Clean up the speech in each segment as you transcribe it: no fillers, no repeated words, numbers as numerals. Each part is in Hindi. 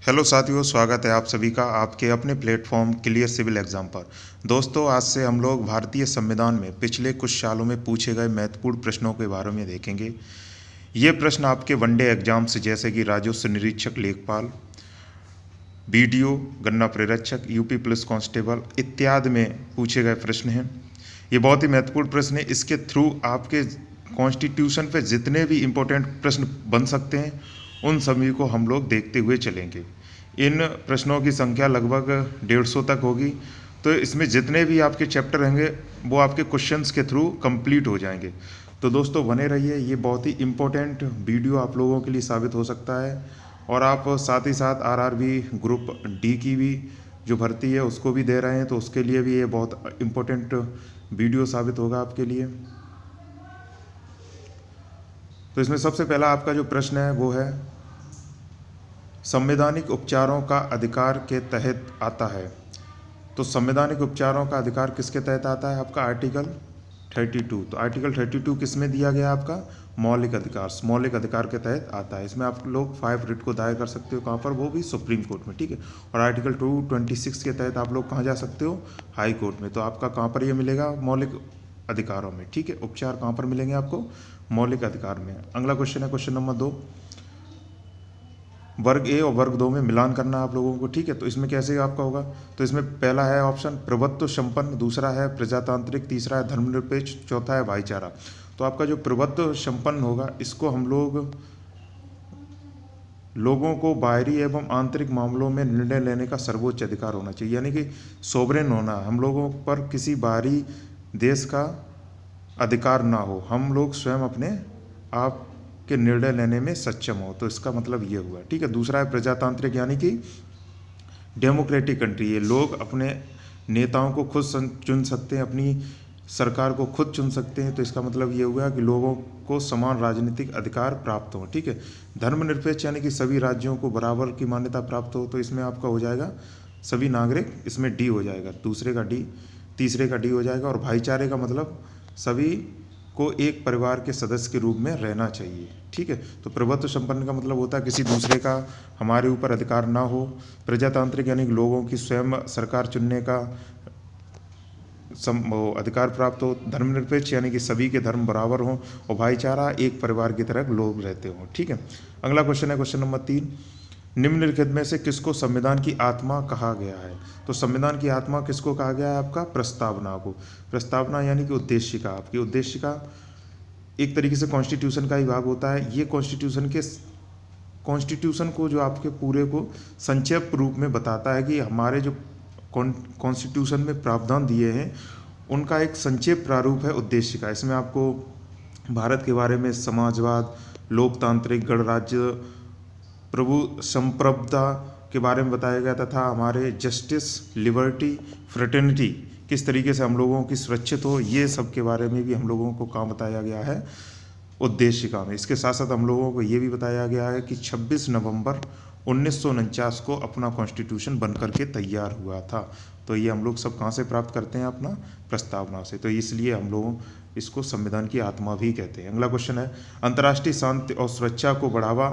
हेलो साथियों, स्वागत है आप सभी का आपके अपने प्लेटफॉर्म क्लियर सिविल एग्जाम पर। दोस्तों, आज से हम लोग भारतीय संविधान में पिछले कुछ सालों में पूछे गए महत्वपूर्ण प्रश्नों के बारे में देखेंगे। ये प्रश्न आपके वनडे एग्जाम्स जैसे कि राजस्व निरीक्षक लेखपाल, बीडीओ, गन्ना परिरक्षक, यूपी पुलिस कांस्टेबल इत्यादि में पूछे गए प्रश्न हैं। ये बहुत ही महत्वपूर्ण प्रश्न है। इसके थ्रू आपके कॉन्स्टिट्यूशन पे जितने भी इम्पोर्टेंट प्रश्न बन सकते हैं उन सभी को हम लोग देखते हुए चलेंगे। इन प्रश्नों की संख्या लगभग 150 तक होगी, तो इसमें जितने भी आपके चैप्टर रहेंगे वो आपके क्वेश्चंस के थ्रू कंप्लीट हो जाएंगे। तो दोस्तों बने रहिए, ये बहुत ही इम्पोर्टेंट वीडियो आप लोगों के लिए साबित हो सकता है। और आप साथ ही साथ आरआरबी ग्रुप डी की भी जो भर्ती है उसको भी दे रहे हैं, तो उसके लिए भी ये बहुत इम्पोर्टेंट वीडियो साबित होगा आपके लिए। तो इसमें सबसे पहला आपका जो प्रश्न है वो है, संवैधानिक उपचारों का अधिकार के तहत आता है। तो संवैधानिक उपचारों का अधिकार किसके तहत आता है? आपका आर्टिकल 32। तो आर्टिकल 32 किस में दिया गया? आपका मौलिक अधिकार, मौलिक अधिकार के तहत आता है। इसमें आप लोग 5 रिट को दायर कर सकते हो। कहाँ पर? वो भी सुप्रीम कोर्ट में, ठीक है। और आर्टिकल 226 के तहत आप लोग कहाँ जा सकते हो? हाई कोर्ट में। तो आपका कहाँ पर ये मिलेगा? मौलिक अधिकारों में, ठीक है। उपचार कहाँ पर मिलेंगे आपको? मौलिक अधिकार में। अगला क्वेश्चन है क्वेश्चन नंबर 2, वर्ग ए और वर्ग 2 में मिलान करना आप लोगों को, ठीक है। तो इसमें कैसे आपका होगा? तो इसमें पहला है ऑप्शन प्रभुत्व संपन्न, दूसरा है प्रजातांत्रिक, तीसरा है धर्मनिरपेक्ष, चौथा है भाईचारा। तो आपका जो प्रभुत्व संपन्न होगा इसको हम लोगों को बाहरी एवं आंतरिक मामलों में निर्णय लेने का सर्वोच्च अधिकार होना चाहिए, यानी कि सोवरेन होना। हम लोगों पर किसी बाहरी देश का अधिकार ना हो, हम लोग स्वयं अपने आप के निर्णय लेने में सक्षम हो। तो इसका मतलब ये हुआ, ठीक है। दूसरा है प्रजातांत्रिक, यानी कि डेमोक्रेटिक कंट्री है, लोग अपने नेताओं को खुद चुन सकते हैं, अपनी सरकार को खुद चुन सकते हैं। तो इसका मतलब ये हुआ कि लोगों को समान राजनीतिक अधिकार प्राप्त हो, ठीक है। धर्मनिरपेक्ष, यानी कि सभी राज्यों को बराबर की मान्यता प्राप्त हो। तो इसमें आपका हो जाएगा सभी नागरिक, इसमें डी हो जाएगा, दूसरे का डी, तीसरे का डी हो जाएगा। और भाईचारे का मतलब सभी को एक परिवार के सदस्य के रूप में रहना चाहिए, ठीक है। तो प्रभुत्व संपन्न का मतलब होता है किसी दूसरे का हमारे ऊपर अधिकार ना हो। प्रजातांत्रिक यानी लोगों की स्वयं सरकार चुनने का अधिकार प्राप्त हो। धर्मनिरपेक्ष यानी कि सभी के धर्म बराबर हों। और भाईचारा, एक परिवार की तरह लोग रहते हों, ठीक है। अगला क्वेश्चन है क्वेश्चन नंबर 3, निम्नलिखित में से किसको संविधान की आत्मा कहा गया है? तो संविधान की आत्मा किसको कहा गया है? आपका प्रस्तावना को। प्रस्तावना यानी कि उद्देशिका, आपकी उद्देशिका एक तरीके से कॉन्स्टिट्यूशन का ही भाग होता है। ये कॉन्स्टिट्यूशन को जो आपके पूरे को संक्षिप्त रूप में बताता है कि हमारे जो कॉन्स्टिट्यूशन में प्रावधान दिए हैं उनका एक संक्षिप्त प्रारूप है उद्देशिका। इसमें आपको भारत के बारे में समाजवाद, लोकतांत्रिक, गणराज्य, प्रभु संप्रभुता के बारे में बताया गया तथा हमारे जस्टिस, लिबर्टी, फ्रेटर्निटी किस तरीके से हम लोगों की सुरक्षित हो, ये सब के बारे में भी हम लोगों को काम बताया गया है उद्देशिका में। इसके साथ साथ हम लोगों को ये भी बताया गया है कि 26 नवंबर 1949 को अपना कॉन्स्टिट्यूशन बन करके तैयार हुआ था। तो ये हम लोग सब कहाँ से प्राप्त करते हैं? अपना प्रस्तावना से। तो इसलिए हम लोग इसको संविधान की आत्मा भी कहते हैं। अगला क्वेश्चन है, अंतर्राष्ट्रीय शांति और सुरक्षा को बढ़ावा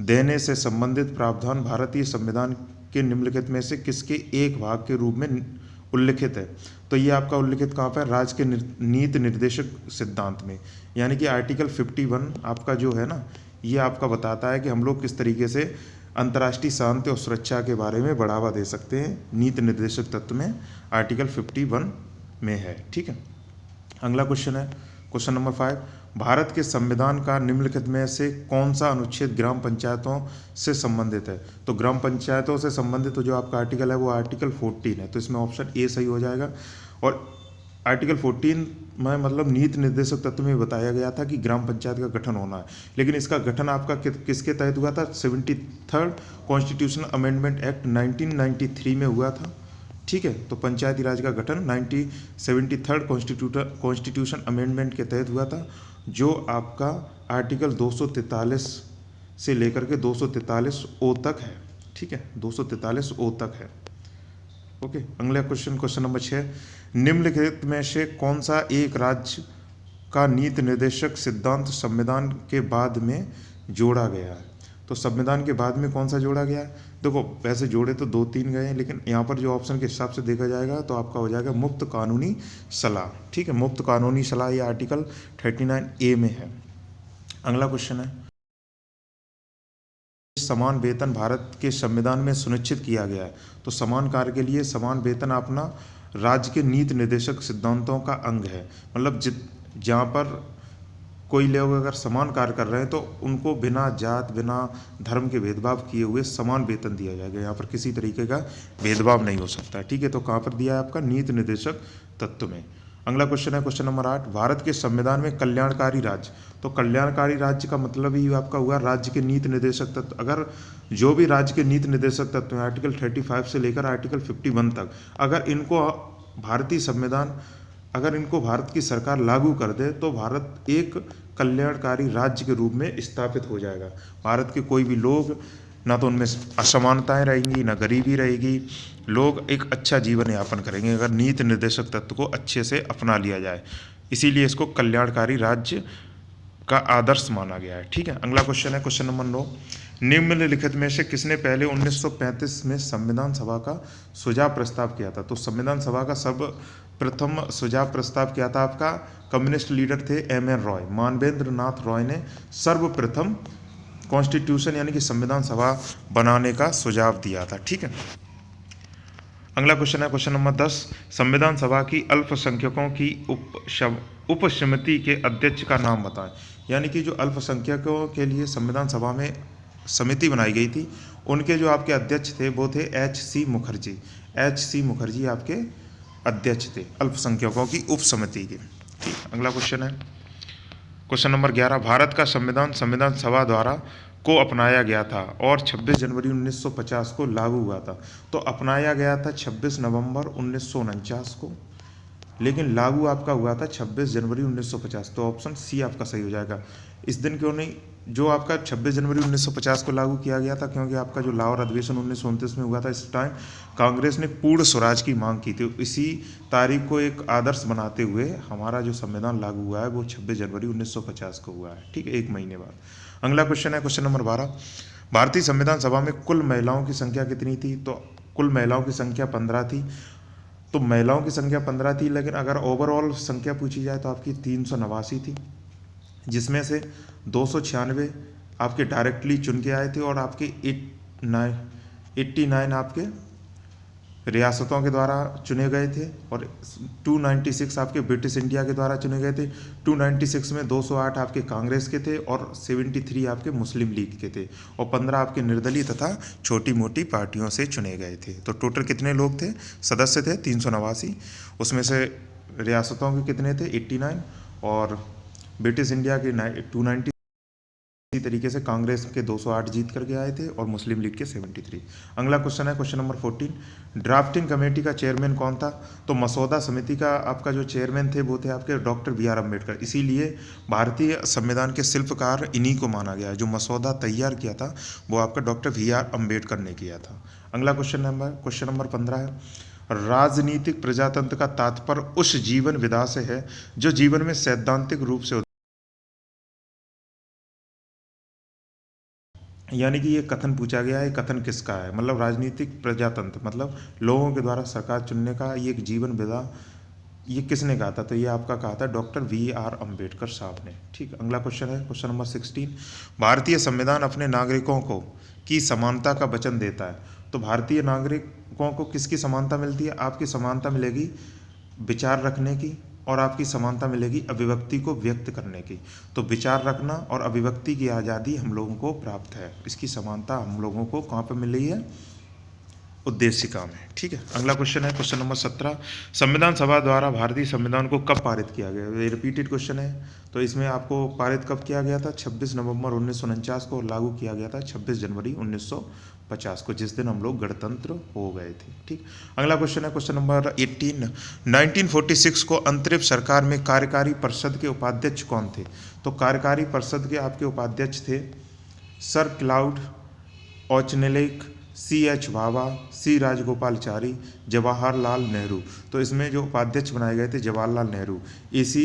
देने से संबंधित प्रावधान भारतीय संविधान के निम्नलिखित में से किसके एक भाग के रूप में उल्लिखित है? तो ये आपका उल्लिखित कहाँ पर? राज्य के नीति निर्देशक सिद्धांत में, यानी कि आर्टिकल 51 आपका जो है ना, ये आपका बताता है कि हम लोग किस तरीके से अंतर्राष्ट्रीय शांति और सुरक्षा के बारे में बढ़ावा दे सकते हैं। नीति निर्देशक तत्व में आर्टिकल 51 में है, ठीक है। अगला क्वेश्चन है क्वेश्चन नंबर 5, भारत के संविधान का निम्नलिखित में से कौन सा अनुच्छेद ग्राम पंचायतों से संबंधित है? तो ग्राम पंचायतों से संबंधित जो आपका आर्टिकल है वो आर्टिकल 14 है। तो इसमें ऑप्शन ए सही हो जाएगा। और आर्टिकल 14 में मतलब नीति निर्देशक तत्व में बताया गया था कि ग्राम पंचायत का गठन होना है, लेकिन इसका गठन आपका किसके तहत हुआ था? 73rd कॉन्स्टिट्यूशनल अमेंडमेंट एक्ट 1993 में हुआ था, ठीक है। तो पंचायती राज का गठन 73rd कॉन्स्टिट्यूशन अमेंडमेंट के तहत हुआ था, जो आपका आर्टिकल 243 से लेकर के 243 ओ तक है, ठीक है। 243 ओ तक है, ओके। अगला क्वेश्चन क्वेश्चन नंबर 6, निम्नलिखित में से कौन सा एक राज्य का नीति निर्देशक सिद्धांत संविधान के बाद में जोड़ा गया है? तो तो संविधान के बाद में कौन सा जोड़ा गया है? देखो वैसे जोड़े तो 2-3 गए हैं, लेकिन यहाँ पर जो ऑप्शन के हिसाब से देखा जाएगा तो आपका हो जाएगा मुफ्त कानूनी सलाह। ठीक है, मुफ्त कानूनी सलाह ये आर्टिकल 39A में है। अगला क्वेश्चन है, समान वेतन भारत के संविधान में सुनिश्चित किया गया है। तो समान कार्य के लिए समान वेतन अपना राज्य के नीति निर्देशक सिद्धांतों का अंग है। मतलब जहाँ पर कोई लोग अगर समान कार्य कर रहे हैं तो उनको बिना जात बिना धर्म के भेदभाव किए हुए समान वेतन दिया जाएगा। यहाँ पर किसी तरीके का भेदभाव नहीं हो सकता। ठीक है, तो कहाँ पर दिया है? आपका नीति निर्देशक तत्व में। अगला क्वेश्चन है क्वेश्चन नंबर 8, भारत के संविधान में कल्याणकारी राज्य। तो कल्याणकारी राज्य का मतलब ही आपका हुआ राज्य के नीति निर्देशक तत्व। अगर जो भी राज्य के नीति निर्देशक तत्व हैं आर्टिकल 35 से लेकर आर्टिकल 51 तक, अगर इनको भारतीय संविधान अगर इनको भारत की सरकार लागू कर दे तो भारत एक कल्याणकारी राज्य के रूप में स्थापित हो जाएगा। भारत के कोई भी लोग, ना तो उनमें असमानताएं रहेंगी ना गरीबी रहेगी, लोग एक अच्छा जीवन यापन करेंगे अगर नीति निर्देशक तत्व को अच्छे से अपना लिया जाए। इसीलिए इसको कल्याणकारी राज्य का आदर्श माना गया है। ठीक है, अगला क्वेश्चन है क्वेश्चन नंबर 9, निम्नलिखित में से किसने पहले 1935 में संविधान सभा का सुझाव प्रस्ताव किया था? तो संविधान सभा का सर्वप्रथम सुझाव प्रस्ताव किया था आपका कम्युनिस्ट लीडर थे M.N. रॉय। मानवेंद्र नाथ रॉय ने सर्वप्रथम कॉन्स्टिट्यूशन यानी कि संविधान सभा बनाने का सुझाव दिया था। ठीक है, अगला क्वेश्चन है क्वेश्चन नंबर 10, संविधान सभा की अल्पसंख्यकों की उपसमिति के अध्यक्ष का नाम बताएं। यानी कि जो अल्पसंख्यकों के लिए संविधान सभा में समिति बनाई गई थी, उनके जो आपके अध्यक्ष थे वो थे H.C. मुखर्जी। H.C. मुखर्जी आपके अध्यक्ष थे अल्पसंख्यकों की उपसमिति के। ठीक, अगला क्वेश्चन है क्वेश्चन नंबर 11, भारत का संविधान संविधान सभा द्वारा को अपनाया गया था और 26 जनवरी 1950 को लागू हुआ था। तो अपनाया गया था 26 नवंबर 1949 को, लेकिन लागू आपका हुआ था 26 जनवरी 1950। तो ऑप्शन सी आपका सही हो जाएगा। इस दिन क्यों नहीं, जो आपका 26 जनवरी 1950 को लागू किया गया था, क्योंकि आपका जो लाहौर अधिवेशन 1929 में हुआ था, इस टाइम कांग्रेस ने पूर्ण स्वराज की मांग की थी। इसी तारीख को एक आदर्श बनाते हुए हमारा जो संविधान लागू हुआ है वो 26 जनवरी 1950 को हुआ है। ठीक है, एक महीने बाद। अगला क्वेश्चन है क्वेश्चन नंबर 12, भारतीय संविधान सभा में कुल महिलाओं की संख्या कितनी थी? तो कुल महिलाओं की संख्या 15 थी। तो महिलाओं की संख्या 15 थी, लेकिन अगर ओवरऑल संख्या पूछी जाए तो आपकी 389 थी, जिसमें से 296 आपके डायरेक्टली चुन के आए थे और आपके 89 आपके रियासतों के द्वारा चुने गए थे और 296 आपके ब्रिटिश इंडिया के द्वारा चुने गए थे। 296 में 208 आपके कांग्रेस के थे और 73 आपके मुस्लिम लीग के थे और 15 आपके निर्दलीय तथा छोटी मोटी पार्टियों से चुने गए थे। तो टोटल कितने लोग थे, सदस्य थे? 389। उसमें से रियासतों के कितने थे? 89 और ब्रिटिश इंडिया के 290। इसी तरीके से कांग्रेस के 208 जीत करके आए थे और मुस्लिम लीग के 73। अगला क्वेश्चन है क्वेश्चन नंबर 14, ड्राफ्टिंग कमेटी का चेयरमैन कौन था? तो मसौदा समिति का आपका जो चेयरमैन थे वो थे आपके डॉक्टर बी आर अम्बेडकर। इसीलिए भारतीय संविधान के शिल्पकार इन्हीं को माना गया है। जो मसौदा तैयार किया था वो आपका डॉक्टर बी आर अम्बेडकर ने किया था। अगला क्वेश्चन नंबर 15 है, राजनीतिक प्रजातंत्र का तात्पर्य उस जीवन विधा से है जो जीवन में सैद्धांतिक रूप से, यानी कि ये कथन पूछा गया है, कथन किसका है? मतलब राजनीतिक प्रजातंत्र मतलब लोगों के द्वारा सरकार चुनने का ये एक जीवन विधा, ये किसने कहा था? तो ये आपका कहा था डॉक्टर बी आर अम्बेडकर साहब ने। ठीक, अगला क्वेश्चन है क्वेश्चन नंबर 16, भारतीय संविधान अपने नागरिकों को की समानता का वचन देता है। तो भारतीय नागरिकों को किसकी समानता मिलती है? आपकी समानता मिलेगी विचार रखने की और आपकी समानता मिलेगी अभिव्यक्ति को व्यक्त करने की। तो विचार रखना और अभिव्यक्ति की आज़ादी हम लोगों को प्राप्त है। इसकी समानता हम लोगों को कहाँ पर मिल रही है? उद्देशिका में। ठीक है, अगला क्वेश्चन है क्वेश्चन नंबर 17, संविधान सभा द्वारा भारतीय संविधान को कब पारित किया गया? ये रिपीटेड क्वेश्चन है। तो इसमें आपको पारित कब किया गया था? 26 नवंबर 1949 को लागू किया गया था 26 जनवरी 1950 को, जिस दिन हम लोग गणतंत्र हो गए थे। ठीक, अगला क्वेश्चन है क्वेश्चन नंबर 18, 1946 को अंतरिम सरकार में कार्यकारी परिषद के उपाध्यक्ष कौन थे? तो कार्यकारी परिषद के आपके उपाध्यक्ष थे sir Claude Auchinleck, C.H. Bhabha, C. Rajagopalachari, Jawaharlal Nehru. तो इसमें जो उपाध्यक्ष बनाए गए थे जवाहरलाल नेहरू। इसी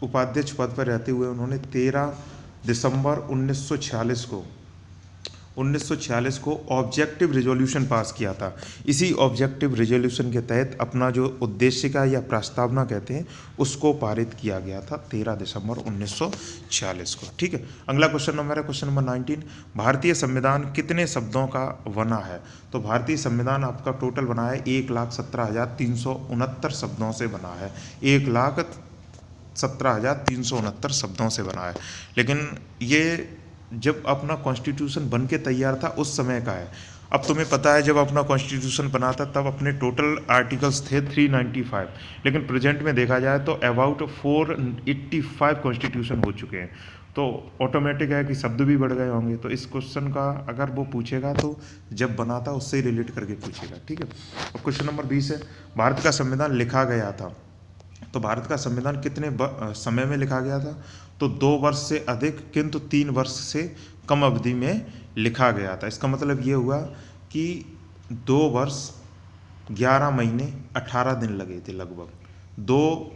उपाध्यक्ष पद पर रहते हुए उन्होंने 13 दिसंबर 1946 को 1946 को ऑब्जेक्टिव रेजोल्यूशन पास किया था। इसी ऑब्जेक्टिव रेजोल्यूशन के तहत अपना जो उद्देशिका या प्रस्तावना कहते हैं उसको पारित किया गया था 13 दिसंबर 1946 को। ठीक है, अगला क्वेश्चन नंबर है क्वेश्चन नंबर 19। भारतीय संविधान कितने शब्दों का बना है? तो भारतीय संविधान आपका टोटल बना है 1,17,369 शब्दों से बना है। 1,17,369 शब्दों से बना है। लेकिन ये जब अपना कॉन्स्टिट्यूशन बन के तैयार था उस समय का है। अब तुम्हें पता है जब अपना कॉन्स्टिट्यूशन बना था तब अपने टोटल आर्टिकल्स थे 395, लेकिन प्रेजेंट में देखा जाए तो अबाउट 485 कॉन्स्टिट्यूशन हो चुके हैं। तो ऑटोमेटिक है कि शब्द भी बढ़ गए होंगे। तो इस क्वेश्चन का अगर वो पूछेगा तो जब बना था उससे ही रिलेट करके पूछेगा। ठीक है, और क्वेश्चन नंबर 20 है, भारत का संविधान लिखा गया था। तो भारत का संविधान कितने समय में लिखा गया था? तो 2 वर्ष से अधिक किंतु 3 वर्ष से कम अवधि में लिखा गया था। इसका मतलब ये हुआ कि 2 वर्ष 11 महीने 18 दिन लगे थे लगभग। 2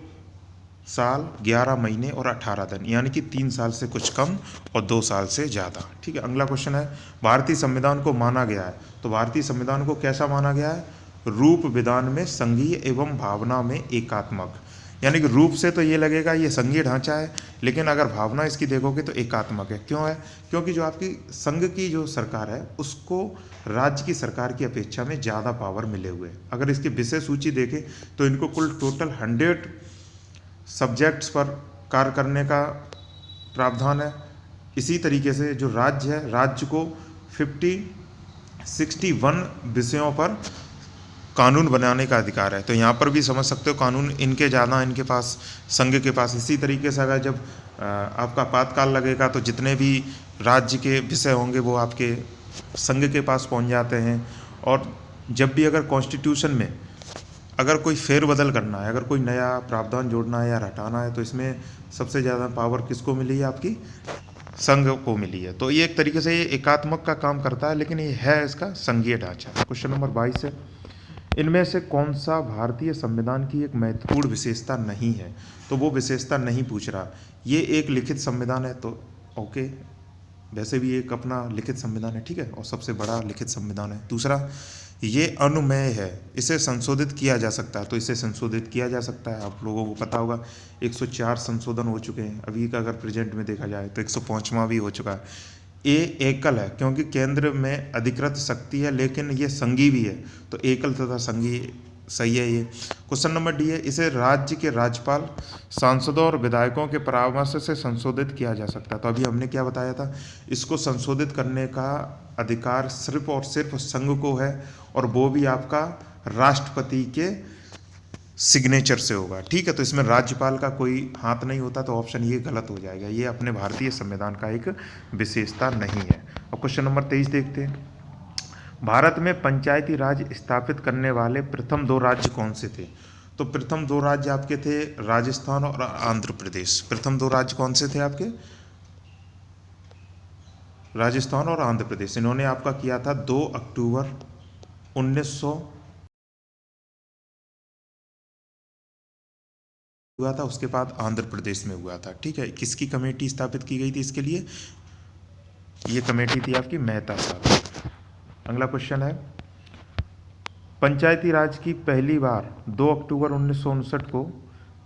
साल 11 महीने और 18 दिन, यानी कि 3 साल से कुछ कम और 2 साल से ज़्यादा। ठीक है, अगला क्वेश्चन है, भारतीय संविधान को माना गया है। तो भारतीय संविधान को कैसा माना गया है? रूप विधान में संघीय एवं भावना में एकात्मक। यानी कि रूप से तो ये लगेगा ये संघीय ढांचा है, लेकिन अगर भावना इसकी देखोगे तो एकात्मक है। क्यों है? क्योंकि जो आपकी संघ की जो सरकार है उसको राज्य की सरकार की अपेक्षा में ज़्यादा पावर मिले हुए हैं। अगर इसकी विषय सूची देखें तो इनको कुल टोटल 100 सब्जेक्ट्स पर कार्य करने का प्रावधान है। इसी तरीके से जो राज्य है, राज्य को 61 विषयों पर कानून बनाने का अधिकार है। तो यहाँ पर भी समझ सकते हो कानून इनके ज़्यादा इनके पास, संघ के पास। इसी तरीके से अगर जब आपका आपातकाल लगेगा तो जितने भी राज्य के विषय होंगे वो आपके संघ के पास पहुँच जाते हैं। और जब भी अगर कॉन्स्टिट्यूशन में अगर कोई फेरबदल करना है, अगर कोई नया प्रावधान जोड़ना है या हटाना है, तो इसमें सबसे ज़्यादा पावर किसको मिली है? आपकी संघ को मिली है। तो ये एक तरीके से ये एकात्मक का काम करता है, लेकिन ये है इसका संघीय ढांचा। क्वेश्चन नंबर 22 है, इनमें से कौन सा भारतीय संविधान की एक महत्वपूर्ण विशेषता नहीं है? तो वो विशेषता नहीं पूछ रहा। ये एक लिखित संविधान है तो ओके, वैसे भी एक अपना लिखित संविधान है, ठीक है, और सबसे बड़ा लिखित संविधान है। दूसरा, ये अनुमेय है, इसे संशोधित किया जा सकता है। तो इसे संशोधित किया जा सकता है, आप लोगों को पता होगा 104 संशोधन हो चुके हैं। अभी का अगर प्रेजेंट में देखा जाए तो 105वां भी हो चुका है। ये एकल है क्योंकि केंद्र में अधिकृत शक्ति है, लेकिन ये संघीय भी है। तो एकल तथा संघीय सही है ये। क्वेश्चन नंबर डी है, इसे राज्य के राज्यपाल, सांसदों और विधायकों के परामर्श से संशोधित किया जा सकता है। तो अभी हमने क्या बताया था, इसको संशोधित करने का अधिकार सिर्फ और सिर्फ संघ को है, और वो भी आपका राष्ट्रपति के सिग्नेचर से होगा। ठीक है, तो इसमें राज्यपाल का कोई हाथ नहीं होता। तो ऑप्शन ये गलत हो जाएगा, ये अपने भारतीय संविधान का एक विशेषता नहीं है। और क्वेश्चन नंबर 23 देखते हैं, भारत में पंचायती राज स्थापित करने वाले प्रथम 2 राज्य कौन से थे? तो प्रथम 2 राज्य आपके थे राजस्थान और आंध्र प्रदेश। प्रथम 2 राज्य कौन से थे आपके? राजस्थान और आंध्र प्रदेश। इन्होंने आपका किया था 2 अक्टूबर 1900 हुआ था, उसके बाद आंध्र प्रदेश में हुआ था। ठीक है, किसकी कमेटी स्थापित की गई थी इसके लिए? ये कमेटी थी आपकी मेहता साहब। अगला क्वेश्चन है, पंचायती राज की पहली बार 2 अक्टूबर 1959 को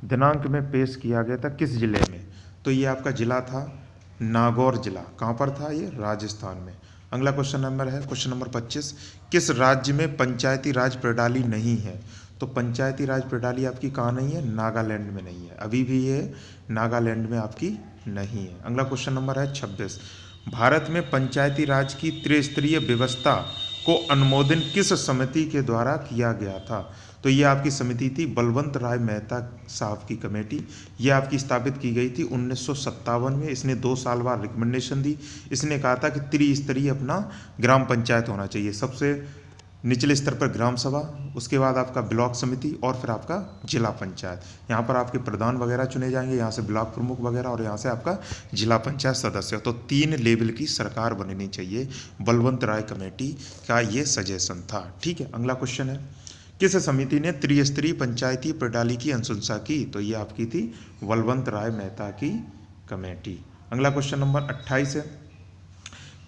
दिनांक में पेश किया गया था किस जिले में? तो ये आपका जिला था नागौर जिला। कहाँ पर था ये? राजस्थान में। अगला क्वेश्चन नंबर है क्वेश्चन नंबर 25, किस राज्य में पंचायती राज प्रणाली नहीं है? तो पंचायती राज प्रणाली आपकी कहाँ नहीं है? नागालैंड में नहीं है, अभी भी ये नागालैंड में आपकी नहीं है। अगला क्वेश्चन नंबर है 26, भारत में पंचायती राज की त्रिस्तरीय व्यवस्था को अनुमोदन किस समिति के द्वारा किया गया था? तो ये आपकी समिति थी बलवंत राय मेहता साहब की कमेटी। ये आपकी स्थापित की गई थी 1957 में। इसने 2 साल बाद रिकमेंडेशन दी। इसने कहा था कि त्रिस्तरीय अपना ग्राम पंचायत होना चाहिए। सबसे निचले स्तर पर ग्राम सभा, उसके बाद आपका ब्लॉक समिति और फिर आपका जिला पंचायत। यहाँ पर आपके प्रधान वगैरह चुने जाएंगे, यहाँ से ब्लॉक प्रमुख वगैरह, और यहाँ से आपका जिला पंचायत सदस्य। तो 3 लेवल की सरकार बननी चाहिए। बलवंत राय कमेटी का ये सजेशन था। ठीक है, अगला क्वेश्चन है, किस समिति ने त्रिस्तरीय पंचायती प्रणाली की अनुशंसा की? तो ये आपकी थी बलवंत राय मेहता की कमेटी। अगला क्वेश्चन नंबर 28 है,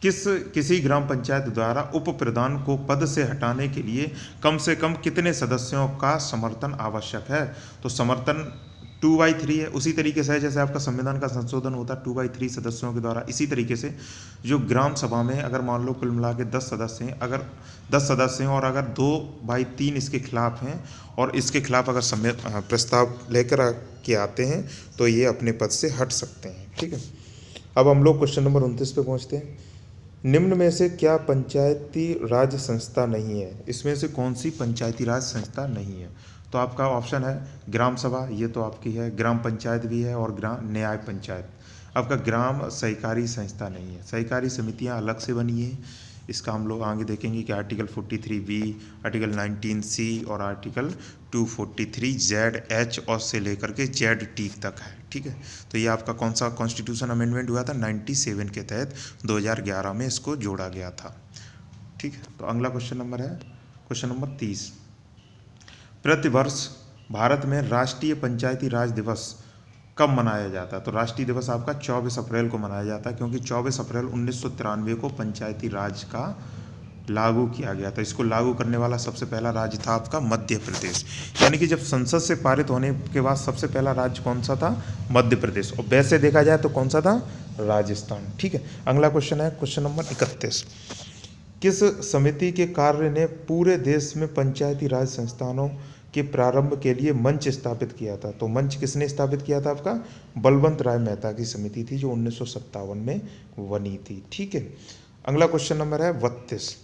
किसी ग्राम पंचायत द्वारा उप प्रधान को पद से हटाने के लिए कम से कम कितने सदस्यों का समर्थन आवश्यक है? तो समर्थन 2/3 है। उसी तरीके से जैसे आपका संविधान का संशोधन होता है 2/3 सदस्यों के द्वारा, इसी तरीके से जो ग्राम सभा में अगर मान लो कुल मिला के 10 सदस्य हैं, अगर 10 सदस्य हैं और अगर 2/3 इसके खिलाफ हैं और इसके खिलाफ अगर प्रस्ताव लेकर के आते हैं तो ये अपने पद से हट सकते हैं। ठीक है, अब हम लोग क्वेश्चन नंबर 29 पे पहुँचते हैं। निम्न में से क्या पंचायती राज संस्था नहीं है? इसमें से कौन सी पंचायती राज संस्था नहीं है? तो आपका ऑप्शन है ग्राम सभा, ये तो आपकी है, ग्राम पंचायत भी है, और ग्राम न्याय पंचायत। आपका ग्राम सहकारी संस्था नहीं है। सहकारी समितियां अलग से बनी है, इसका हम लोग आगे देखेंगे कि आर्टिकल 43B, आर्टिकल 19C और आर्टिकल 243ZH और से लेकर के ZT तक है। ठीक है, तो ये आपका कौन सा कॉन्स्टिट्यूशन अमेंडमेंट हुआ था? 97 के तहत 2011 में इसको जोड़ा गया था। ठीक है, तो अगला क्वेश्चन नंबर है क्वेश्चन नंबर 30। प्रतिवर्ष भारत में राष्ट्रीय पंचायती राज दिवस कब मनाया जाता है? तो राष्ट्रीय दिवस आपका 24 अप्रैल को मनाया जाता है, क्योंकि 24 अप्रैल 1993 को पंचायती राज का लागू किया गया था। इसको लागू करने वाला सबसे पहला राज्य था आपका मध्य प्रदेश, यानी कि जब संसद से पारित होने के बाद सबसे पहला राज्य कौन सा था? मध्य प्रदेश। और वैसे देखा जाए तो कौन सा था? राजस्थान। ठीक है, अगला क्वेश्चन है क्वेश्चन नंबर 31। किस समिति के कार्य ने पूरे देश में पंचायती राज संस्थानों के प्रारंभ के लिए मंच स्थापित किया था? तो मंच किसने स्थापित किया था? आपका बलवंत राय मेहता की समिति थी, जो 1957 में बनी थी। ठीक है, अगला क्वेश्चन नंबर है 32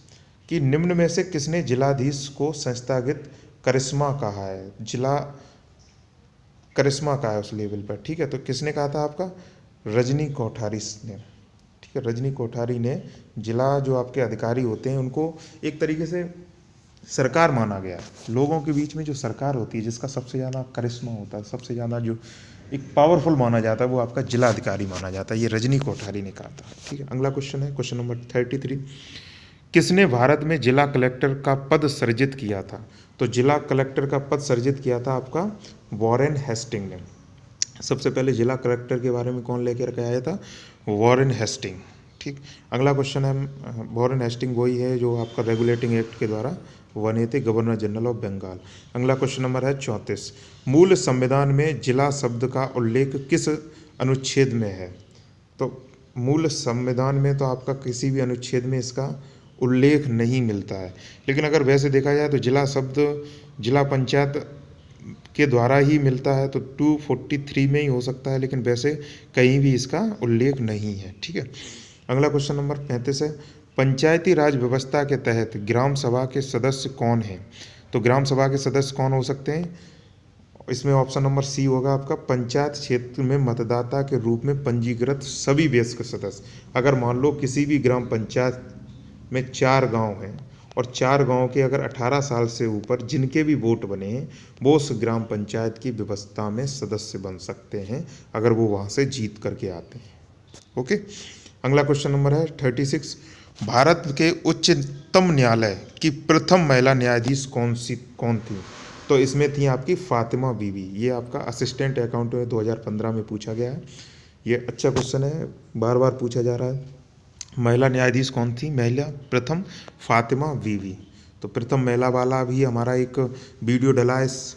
कि निम्न में से किसने जिलाधीश को संस्थागत करिश्मा कहा है? जिला करिश्मा कहा है उस लेवल पर। ठीक है, तो किसने कहा था? आपका रजनी कोठारी ने। ठीक है, रजनी कोठारी ने जिला जो आपके अधिकारी होते हैं उनको एक तरीके से सरकार माना गया। लोगों के बीच में जो सरकार होती है, जिसका सबसे ज़्यादा करिश्मा होता है, सबसे ज़्यादा जो एक पावरफुल माना जाता है, वो आपका जिला अधिकारी माना जाता है। ये रजनी कोठारी ने कहा था। ठीक है, अगला क्वेश्चन है क्वेश्चन नंबर 33। किसने भारत में जिला कलेक्टर का पद सृजित किया था? तो जिला कलेक्टर का पद सृजित किया था आपका वॉरेन हेस्टिंग ने। सबसे पहले जिला कलेक्टर के बारे में कौन लेकर के आया था? Warren Hasting. ठीक, अगला क्वेश्चन है वॉरेन हेस्टिंग वही है जो आपका रेगुलेटिंग एक्ट के द्वारा बने थे, गवर्नर जनरल ऑफ बंगाल। अगला क्वेश्चन नंबर है 34। मूल संविधान में जिला शब्द का उल्लेख किस अनुच्छेद में है? तो मूल संविधान में तो आपका किसी भी अनुच्छेद में इसका उल्लेख नहीं मिलता है, लेकिन अगर वैसे देखा जाए तो जिला शब्द जिला पंचायत के द्वारा ही मिलता है, तो 243 में ही हो सकता है, लेकिन वैसे कहीं भी इसका उल्लेख नहीं है। ठीक है, अगला क्वेश्चन नंबर 35 है पंचायती राज व्यवस्था के तहत ग्राम सभा के सदस्य कौन हैं? तो ग्राम सभा के सदस्य कौन हो सकते हैं? इसमें ऑप्शन नंबर सी होगा आपका पंचायत क्षेत्र में मतदाता के रूप में पंजीकृत सभी वयस्क सदस्य। अगर मान लो किसी भी ग्राम पंचायत में 4 गांव हैं और 4 गांव के अगर 18 साल से ऊपर जिनके भी वोट बने हैं, वो उस ग्राम पंचायत की व्यवस्था में सदस्य बन सकते हैं अगर वो वहाँ से जीत करके आते हैं। ओके, अगला क्वेश्चन नंबर है 36। भारत के उच्चतम न्यायालय की प्रथम महिला न्यायाधीश कौन थी? तो इसमें थी आपकी फातिमा बीवी। ये आपका असिस्टेंट अकाउंटेंट में 2015 में पूछा गया है। ये अच्छा क्वेश्चन है, बार बार पूछा जा रहा है। महिला न्यायाधीश कौन थी? महिला प्रथम फातिमा बीवी। तो प्रथम महिला वाला भी हमारा एक वीडियो डला है इस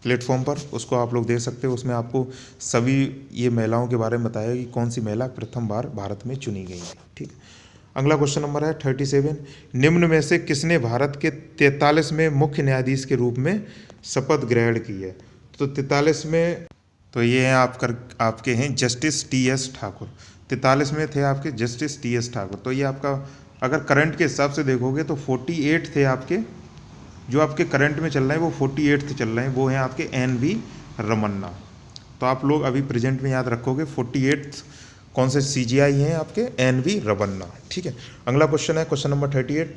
प्लेटफॉर्म पर, उसको आप लोग देख सकते हो। उसमें आपको सभी ये महिलाओं के बारे में बताया कि कौन सी महिला प्रथम बार भारत में चुनी गई थी। ठीक, अगला क्वेश्चन नंबर है 37। निम्न में से किसने भारत के 43वें मुख्य न्यायाधीश के रूप में शपथ ग्रहण की है? तो 43 में तो ये हैं आपके हैं जस्टिस TS ठाकुर। 43 में थे आपके जस्टिस TS ठाकुर। तो ये आपका अगर करंट के हिसाब से देखोगे तो 48 थे आपके, जो आपके करंट में चल रहे हैं वो 48 चल रहे हैं, वो हैं आपके NV रमन्ना। तो आप लोग अभी प्रेजेंट में याद रखोगे 48 कौन से CGI हैं आपके? NV रमन्ना। ठीक है, अगला क्वेश्चन है क्वेश्चन नंबर 38।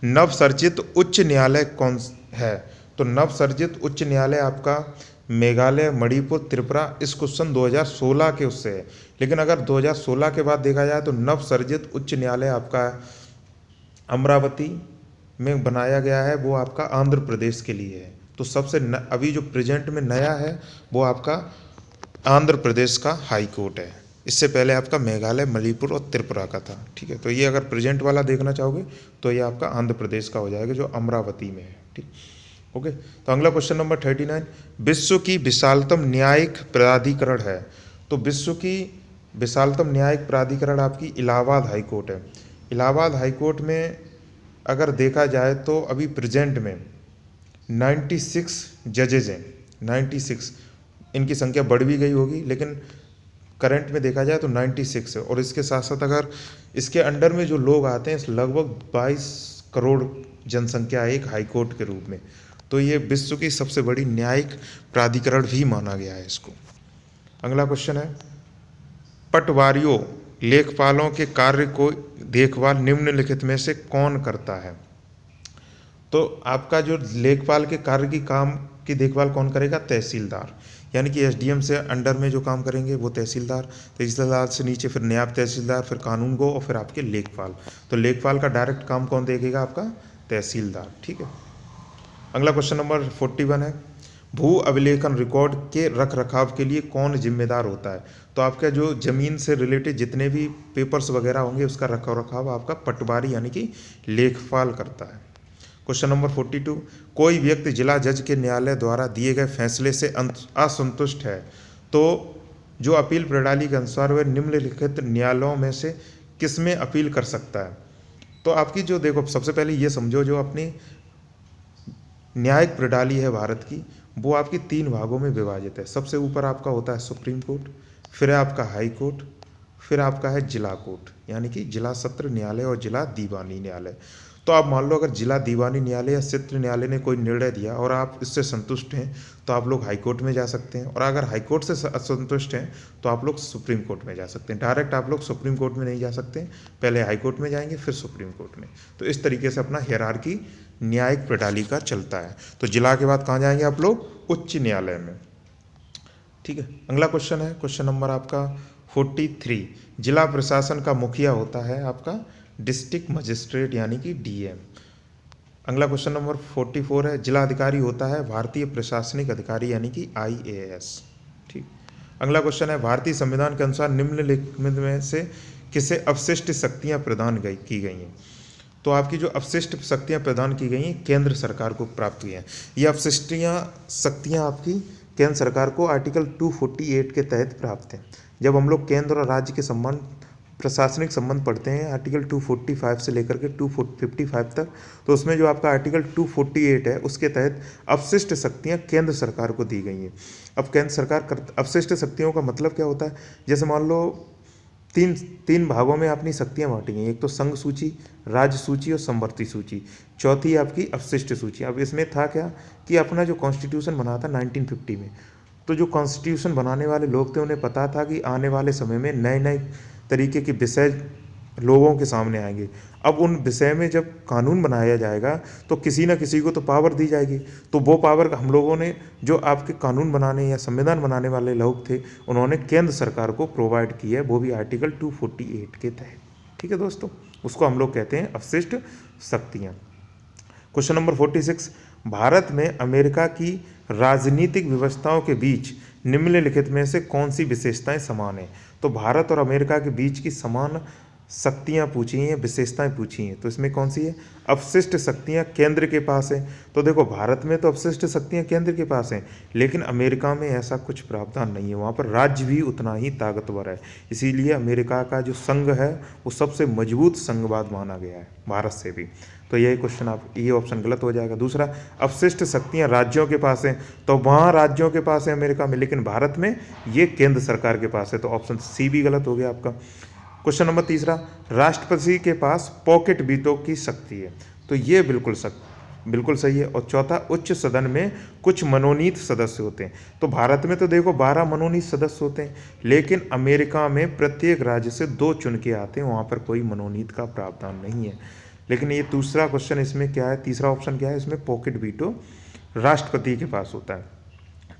नवसर्जित उच्च न्यायालय कौन है? तो नवसर्जित उच्च न्यायालय आपका मेघालय, मणिपुर, त्रिपुरा। इस क्वेश्चन 2016 के उससे है, लेकिन अगर 2016 के बाद देखा जाए तो नवसर्जित उच्च न्यायालय आपका अमरावती में बनाया गया है, वो आपका आंध्र प्रदेश के लिए है। तो सबसे अभी जो प्रेजेंट में नया है वो आपका आंध्र प्रदेश का हाई कोर्ट है। इससे पहले आपका मेघालय, मणिपुर और त्रिपुरा का था। ठीक है, तो ये अगर प्रेजेंट वाला देखना चाहोगे तो ये आपका आंध्र प्रदेश का हो जाएगा जो अमरावती में है। ठीक, ओके। तो अगला क्वेश्चन नंबर 39, विश्व की विशालतम न्यायिक प्राधिकरण है। तो विश्व की विशालतम न्यायिक प्राधिकरण आपकी इलाहाबाद हाई कोर्ट है। इलाहाबाद हाई कोर्ट में अगर देखा जाए तो अभी प्रेजेंट में 96 जजेज हैं। 96, इनकी संख्या बढ़ भी गई होगी, लेकिन करंट में देखा जाए तो 96 है। और इसके साथ साथ अगर इसके अंडर में जो लोग आते हैं, लगभग 22 करोड़ जनसंख्या है एक हाई कोर्ट के रूप में। तो ये विश्व की सबसे बड़ी न्यायिक प्राधिकरण भी माना गया है इसको। अगला क्वेश्चन है, पटवारियों लेखपालों के कार्य को देखभाल निम्नलिखित में से कौन करता है। तो आपका जो लेखपाल के कार्य की काम की देखभाल कौन करेगा? तहसीलदार, यानी कि एसडीएम से अंडर में जो काम करेंगे वो तहसीलदार, तहसीलदार से नीचे फिर नायब तहसीलदार, फिर कानून गो और फिर आपके लेखपाल। तो लेखपाल का डायरेक्ट काम कौन देखेगा? आपका तहसीलदार। ठीक है। अगला क्वेश्चन नंबर 41 है, भू अभिलेखन रिकॉर्ड के रख रखाव के लिए कौन जिम्मेदार होता है। तो आपका जो जमीन से रिलेटेड जितने भी पेपर्स वगैरह होंगे उसका रख रखाव आपका पटवारी यानी कि लेखपाल करता है। क्वेश्चन नंबर 42, कोई व्यक्ति जिला जज के न्यायालय द्वारा दिए गए फैसले से असंतुष्ट है तो जो अपील प्रणाली के अनुसार वह निम्नलिखित न्यायालयों में से किसमें अपील कर सकता है। तो आपकी जो देखो, सबसे पहले ये समझो जो अपनी न्यायिक प्रणाली है भारत की, वो आपकी 3 भागों में विभाजित है। सबसे ऊपर आपका होता है सुप्रीम कोर्ट, फिर है आपका हाई कोर्ट, फिर आपका है जिला कोर्ट, यानी कि जिला सत्र न्यायालय और जिला दीवानी न्यायालय। तो आप मान लो अगर जिला दीवानी न्यायालय या सत्र न्यायालय ने कोई निर्णय दिया और आप इससे संतुष्ट हैं तो आप लोग हाई कोर्ट में जा सकते हैं, और अगर हाई कोर्ट से असंतुष्ट हैं तो आप लोग सुप्रीम कोर्ट में जा सकते हैं। डायरेक्ट आप लोग सुप्रीम कोर्ट में नहीं जा सकते, पहले हाई कोर्ट में जाएंगे फिर सुप्रीम कोर्ट में। तो इस तरीके से अपना हायरार्की न्यायिक प्रणाली का चलता है। तो जिला के बाद कहाँ जाएंगे आप लोग? उच्च न्यायालय में। ठीक है। अगला क्वेश्चन है क्वेश्चन नंबर आपका 43, जिला प्रशासन का मुखिया होता है आपका डिस्ट्रिक्ट मजिस्ट्रेट यानी कि डीएम। अगला क्वेश्चन नंबर 44 है, जिला अधिकारी होता है भारतीय प्रशासनिक अधिकारी यानी कि आईएएस। ठीक। अगला क्वेश्चन है, भारतीय संविधान के अनुसार निम्नलिखित में से किसे अवशिष्ट शक्तियां प्रदान की गई हैं। तो आपकी जो अवशिष्ट शक्तियां प्रदान की गई हैं केंद्र सरकार को प्राप्त हुई हैं। ये अवशिष्ट शक्तियां आपकी केंद्र सरकार को आर्टिकल 248 के तहत प्राप्त हैं। जब हम लोग केंद्र और राज्य के संबंध, प्रशासनिक संबंध पढ़ते हैं आर्टिकल 245 से लेकर के 255 तक, तो उसमें जो आपका आर्टिकल 248 है उसके तहत अवशिष्ट शक्तियां केंद्र सरकार को दी गई हैं। अब केंद्र सरकार अवशिष्ट शक्तियों का मतलब क्या होता है? जैसे मान लो तीन भागों में अपनी शक्तियां बांटी गई, एक तो संघ सूची, राज्य सूची और संवर्ती सूची, चौथी आपकी अवशिष्ट सूची। अब इसमें था क्या कि अपना जो कॉन्स्टिट्यूशन बना था 1950 में, तो जो कॉन्स्टिट्यूशन बनाने वाले लोग थे उन्हें पता था कि आने वाले समय में नए नए तरीके के विषय लोगों के सामने आएंगे। अब उन विषय में जब कानून बनाया जाएगा तो किसी न किसी को तो पावर दी जाएगी, तो वो पावर हम लोगों ने, जो आपके कानून बनाने या संविधान बनाने वाले लोग थे, उन्होंने केंद्र सरकार को प्रोवाइड की है, वो भी आर्टिकल 248 के तहत। ठीक है दोस्तों, उसको हम लोग कहते हैं अवशिष्ट शक्तियाँ। क्वेश्चन नंबर 46, भारत में अमेरिका की राजनीतिक व्यवस्थाओं के बीच निम्नलिखित में से कौन सी विशेषताएं समान हैं। तो भारत और अमेरिका के बीच की समान शक्तियां पूछी हैं, विशेषताएं पूछी हैं, तो इसमें कौन सी है? अवशिष्ट शक्तियां केंद्र के पास हैं। तो देखो, भारत में तो अवशिष्ट शक्तियां केंद्र के पास हैं, लेकिन अमेरिका में ऐसा कुछ प्रावधान नहीं है, वहाँ पर राज्य भी उतना ही ताकतवर है। इसीलिए अमेरिका का जो संघ है वो सबसे मजबूत संघवाद माना गया है भारत से भी। तो यही क्वेश्चन, आप ये ऑप्शन गलत हो जाएगा। दूसरा, अवशिष्ट शक्तियां राज्यों के पास हैं, तो वहाँ राज्यों के पास है अमेरिका में, लेकिन भारत में ये केंद्र सरकार के पास है, तो ऑप्शन सी भी गलत हो गया आपका। क्वेश्चन नंबर 3, राष्ट्रपति के पास पॉकेट वीटो की शक्ति है, तो ये बिल्कुल सही है। और चौथा, उच्च सदन में कुछ मनोनीत सदस्य होते हैं। तो भारत में तो देखो 12 मनोनीत सदस्य होते हैं, लेकिन अमेरिका में प्रत्येक राज्य से 2 चुन के आते हैं, वहाँ पर कोई मनोनीत का प्रावधान नहीं है। लेकिन ये दूसरा क्वेश्चन, इसमें क्या है, तीसरा ऑप्शन क्या है, इसमें पॉकेट वीटो राष्ट्रपति के पास होता है।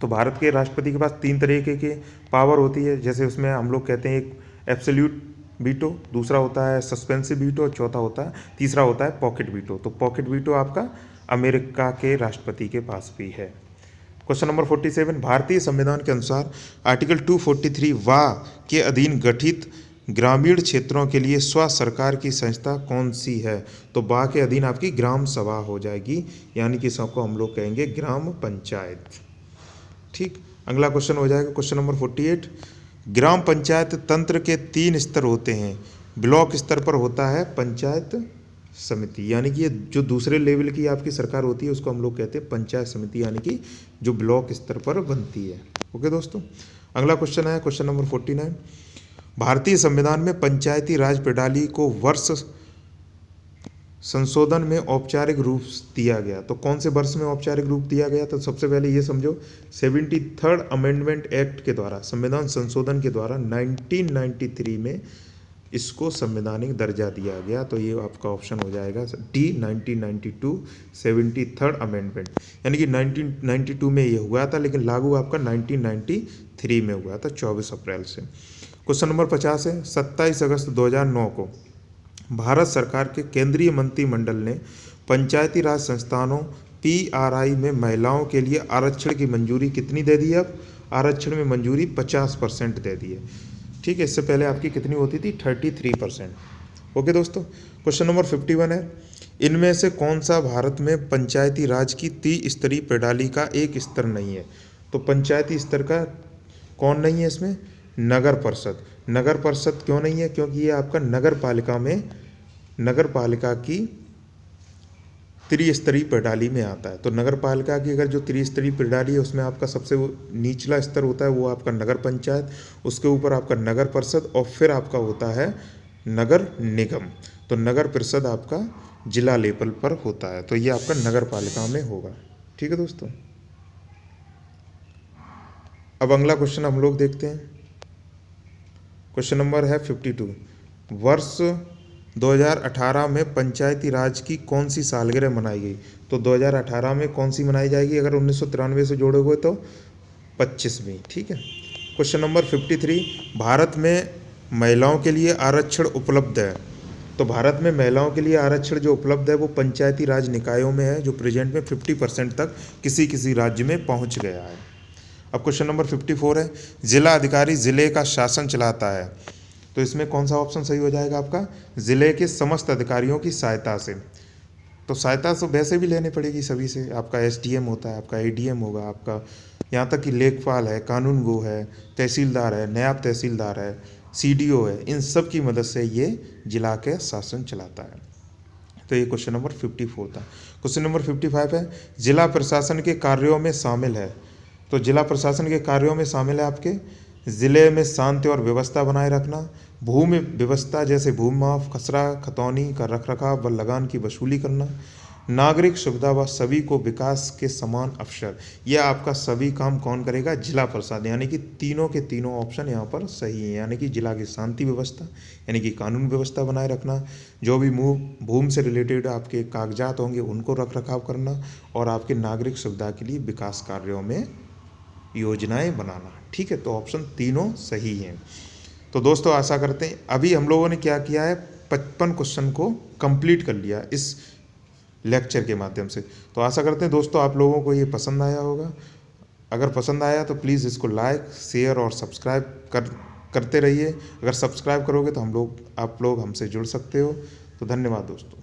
तो भारत के राष्ट्रपति के पास 3 तरीके के पावर होती है, जैसे उसमें हम लोग कहते हैं एक एब्सोल्यूट वीटो, दूसरा होता है सस्पेंसिव वीटो, और चौथा होता है, तीसरा होता है पॉकेट वीटो। तो पॉकेट वीटो आपका अमेरिका के राष्ट्रपति के पास भी है। क्वेश्चन नंबर 47, भारतीय संविधान के अनुसार आर्टिकल 243 वा के अधीन गठित ग्रामीण क्षेत्रों के लिए स्व सरकार की संस्था कौन सी है? तो बा के अधीन आपकी ग्राम सभा हो जाएगी, यानी कि सबको हम लोग कहेंगे ग्राम पंचायत। ठीक, अगला क्वेश्चन हो जाएगा क्वेश्चन नंबर 48, ग्राम पंचायत तंत्र के 3 स्तर होते हैं। ब्लॉक स्तर पर होता है पंचायत समिति, यानी कि ये जो दूसरे लेवल की आपकी सरकार होती है उसको हम लोग कहते हैं पंचायत समिति, यानी कि जो ब्लॉक स्तर पर बनती है। ओके दोस्तों, अगला क्वेश्चन है क्वेश्चन नंबर 49, भारतीय संविधान में पंचायती राज प्रणाली को वर्ष संशोधन में औपचारिक रूप दिया गया। तो कौन से वर्ष में औपचारिक रूप दिया गया? तो सबसे पहले ये समझो 73rd अमेंडमेंट एक्ट के द्वारा, संविधान संशोधन के द्वारा 1993 में इसको संवैधानिक दर्जा दिया गया। तो ये आपका ऑप्शन हो जाएगा डी, 1992 73rd अमेंडमेंट, यानी कि 1992 में ये हुआ था, लेकिन लागू आपका 1993 में हुआ था 24 अप्रैल से। क्वेश्चन नंबर 50 है, 27 अगस्त 2009 को भारत सरकार के केंद्रीय मंत्रिमंडल ने पंचायती राज संस्थानों PRI में महिलाओं के लिए आरक्षण की मंजूरी कितनी दे दी? अब आरक्षण में मंजूरी 50% दे दी है। ठीक है, इससे पहले आपकी कितनी होती थी? 33%। ओके दोस्तों, क्वेश्चन नंबर 51 है, इनमें से कौन सा भारत में पंचायती राज की त्रिस्तरीय प्रणाली का एक स्तर नहीं है? तो पंचायती स्तर का कौन नहीं है इसमें? नगर परिषद। नगर परिषद क्यों नहीं है? क्योंकि ये आपका नगर पालिका में, नगर पालिका की त्रिस्तरीय प्रणाली में आता है। तो नगर पालिका की अगर जो त्रिस्तरीय प्रणाली है उसमें आपका सबसे निचला स्तर होता है वो आपका नगर पंचायत, उसके ऊपर आपका नगर परिषद और फिर आपका होता है नगर निगम। तो नगर परिषद आपका जिला लेवल पर होता है, तो ये आपका नगर पालिका में होगा। ठीक है दोस्तों, अब अगला क्वेश्चन हम लोग देखते हैं। क्वेश्चन नंबर है 52, वर्ष 2018 में पंचायती राज की कौन सी सालगिरह मनाई गई? तो 2018 में कौन सी मनाई जाएगी? अगर 1993 से जोड़ोगे तो 25वीं। ठीक है, क्वेश्चन नंबर 53, भारत में महिलाओं के लिए आरक्षण उपलब्ध है। तो भारत में महिलाओं के लिए आरक्षण जो उपलब्ध है वो पंचायती राज निकायों में है, जो प्रेजेंट में 50% तक किसी किसी राज्य में पहुंच गया है। अब क्वेश्चन नंबर 54 है, जिला अधिकारी जिले का शासन चलाता है। तो इसमें कौन सा ऑप्शन सही हो जाएगा आपका? जिले के समस्त अधिकारियों की सहायता से। तो सहायता तो वैसे भी लेनी पड़ेगी सभी से, आपका SDM होता है, आपका ADM होगा, आपका यहाँ तक कि लेखपाल है, कानूनगो है, तहसीलदार है, नायब तहसीलदार है, CDO है, इन सब की मदद से ये जिला के शासन चलाता है। तो ये क्वेश्चन नंबर 54 था। क्वेश्चन नंबर 55 है, जिला प्रशासन के कार्यों में शामिल है। तो जिला प्रशासन के कार्यों में शामिल है आपके ज़िले में शांति और व्यवस्था बनाए रखना, भूमि व्यवस्था जैसे भूमि माफ, खसरा खतौनी का रखरखाव व लगान की वसूली करना, नागरिक सुविधा व सभी को विकास के समान अवसर। यह आपका सभी काम कौन करेगा? जिला प्रशासन, यानी कि तीनों के तीनों ऑप्शन यहाँ पर सही है। यानी कि जिला की शांति व्यवस्था, यानी कि कानून व्यवस्था बनाए रखना, जो भी भूमि से रिलेटेड आपके कागजात होंगे उनको रख रखाव करना, और आपके नागरिक सुविधा के लिए विकास कार्यों में योजनाएं बनाना। ठीक है, तो ऑप्शन तीनों सही हैं। तो दोस्तों आशा करते हैं अभी हम लोगों ने क्या किया है, 55 क्वेश्चन को कंप्लीट कर लिया इस लेक्चर के माध्यम से। तो आशा करते हैं दोस्तों आप लोगों को ये पसंद आया होगा। अगर पसंद आया तो प्लीज़ इसको लाइक, शेयर और सब्सक्राइब करते रहिए। अगर सब्सक्राइब करोगे तो आप लोग हमसे जुड़ सकते हो। तो धन्यवाद दोस्तों।